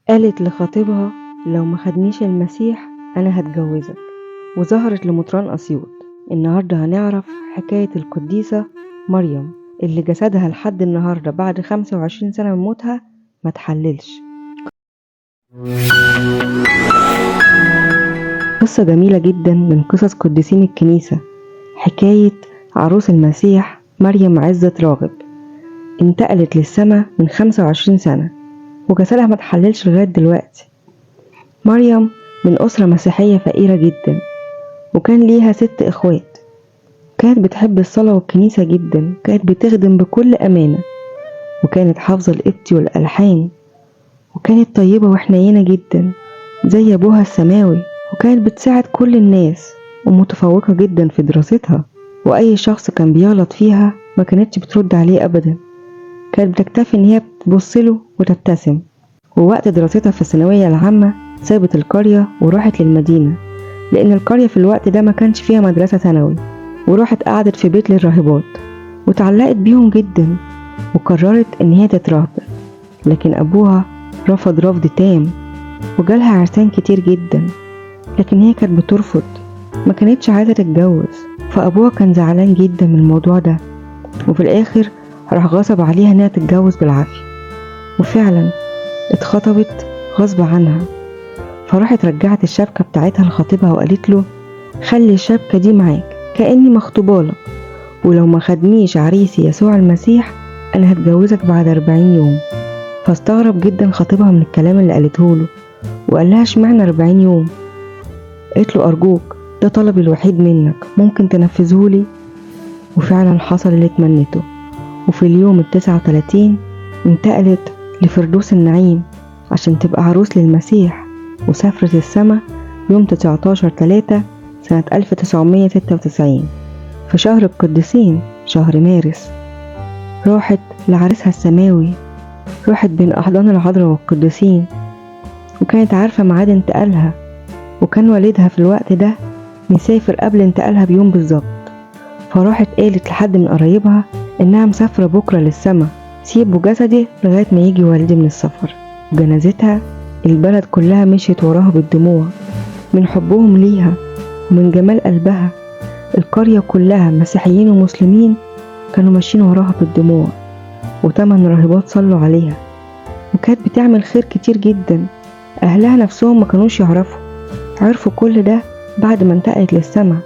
قالت لخطيبها: لو ما خدنيش المسيح أنا هتجوزك. وظهرت لمطران أسيوط. النهاردة هنعرف حكاية القديسة مريم اللي جسدها لحد النهاردة بعد 25 سنة من موتها ما تحللش. قصة جميلة جدا من قصص قديسين الكنيسة، حكاية عروس المسيح مريم عزة راغب. انتقلت للسماء من 25 سنة وجسدها ما تحللش لغاية دلوقتي. مريم من أسرة مسيحية فقيرة جدا، وكان ليها 6 إخوات. كانت بتحب الصلاة والكنيسة جدا، كانت بتخدم بكل أمانة، وكانت حافظة القبطي والألحان، وكانت طيبة وحنينة جدا زي أبوها السماوي، وكانت بتساعد كل الناس، ومتفوقة جدا في دراستها، وأي شخص كان بيغلط فيها ما كانتش بترد عليه أبدا، كانت بتكتفي إن هي تبصله وتبتسم. ووقت دراستها في الثانوية العامة سابت القرية وراحت للمدينة، لأن القرية في الوقت ده ما كانش فيها مدرسة ثانوي، وراحت قعدت في بيت للراهبات وتعلقت بيهم جدا، وقررت إن هي تتراهب. لكن أبوها رفض رفض تام، وجالها عرسان كتير جدا، لكن هي كانت بترفض، ما كانتش عايزة تتجوز. فأبوها كان زعلان جدا من الموضوع ده، وفي الآخر راح غصب عليها إنها تتجوز بالعافية، وفعلا اتخطبت غصب عنها. فراحت رجعت الشبكة بتاعتها لخطيبها وقالت له: خلي الشبكة دي معاك كأني مخطوبالك، ولو ما خدنيش عريسي يسوع المسيح أنا هتجوزك بعد 40 يوم. فاستغرب جدا خطيبها من الكلام اللي قالته له، وقال لها: اشمعنى 40 يوم؟ قالت له: أرجوك، ده طلبي الوحيد منك، ممكن تنفذهولي؟ وفعلا حصل اللي اتمنته. وفي اليوم 39 انتقلت لفردوس النعيم عشان تبقى عروس للمسيح، وسافرت السما يوم 19/3 سنة 1996 في شهر القديسين، شهر مارس. راحت لعريسها السماوي، راحت بين أحضان العذراء والقديسين، وكانت عارفة ميعاد انتقالها، وكان والدها في الوقت ده مسافر قبل انتقالها بيوم بالظبط. فراحت قالت لحد من قرايبها إنها مسافرة بكرة للسما، سيبوا جسدي لغاية ما يجي والدي من السفر. وجنازتها البلد كلها مشيت وراها بالدموع من حبهم ليها ومن جمال قلبها. القرية كلها مسيحيين ومسلمين كانوا ماشيين وراها بالدموع، و8 راهبات صلوا عليها، وكانت بتعمل خير كتير جدا. أهلها نفسهم ما كانوش عرفوا كل ده بعد ما انتقلت للسما.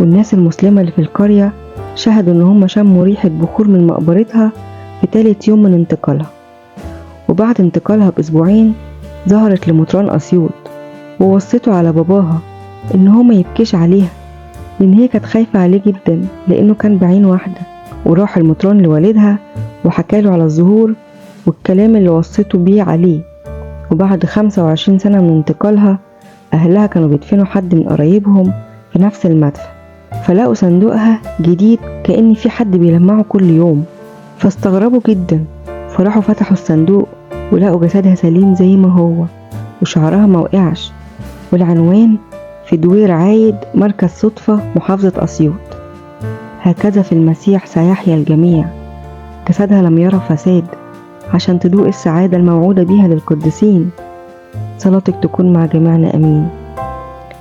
والناس المسلمة اللي في القرية شهدوا ان هم شموا ريحة بخور من مقبرتها في 3 يوم من انتقالها. وبعد انتقالها بأسبوعين ظهرت لمطران أسيوط ووصته على باباها ان هو ما يبكيش عليها، لان هي كانت خايفة عليه جدا لانه كان بعين واحدة. وراح المطران لوالدها وحكاله على الظهور والكلام اللي وصته بيه عليه. وبعد 25 سنة من انتقالها أهلها كانوا بيدفنوا حد من قرايبهم في نفس المدفن، فلقوا صندوقها جديد كأن في حد بيلمعه كل يوم، فاستغربوا جدا. فراحوا فتحوا الصندوق ولقوا جسدها سليم زي ما هو، وشعرها ما وقعش، والعنوان في دوير عايد، مركز صدفة، محافظة أسيوط. هكذا في المسيح سيحيا الجميع، جسدها لم يرى فساد، عشان تدوق السعادة الموعودة بيها للقديسين. صلاتك تكون مع جميعنا أمين.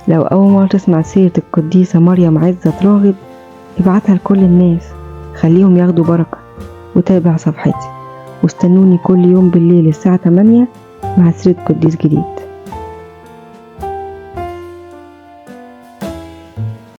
لو أول مرة تسمع سيرة القديسة مريم عزة راغب ابعتها لكل الناس، خليهم ياخدوا بركة. وتابع صفحتي واستنوني كل يوم بالليل الساعة 8 مع سيرة قديس جديد.